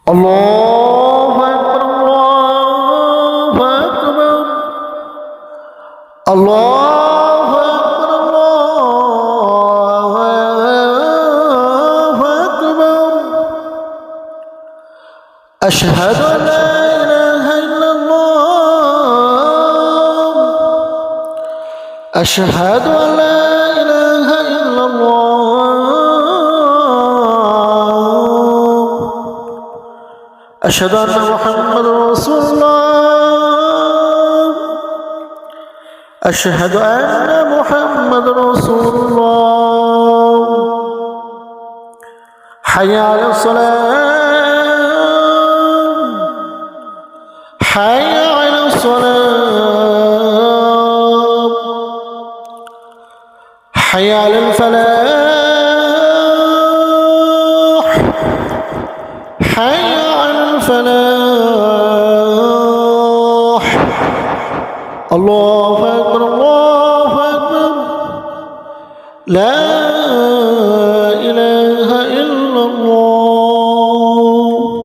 الله أكبر الله أكبر الله أكبر الله أكبر أشهد أن لا إله إلا الله أشهد أن لا إله إلا الله أشهد أن محمدا رسول الله أشهد أن محمدا رسول الله حي على الصلاة حي على الصلاة حي على الفلاح حي على الفلاح الله أكبر الله أكبر لا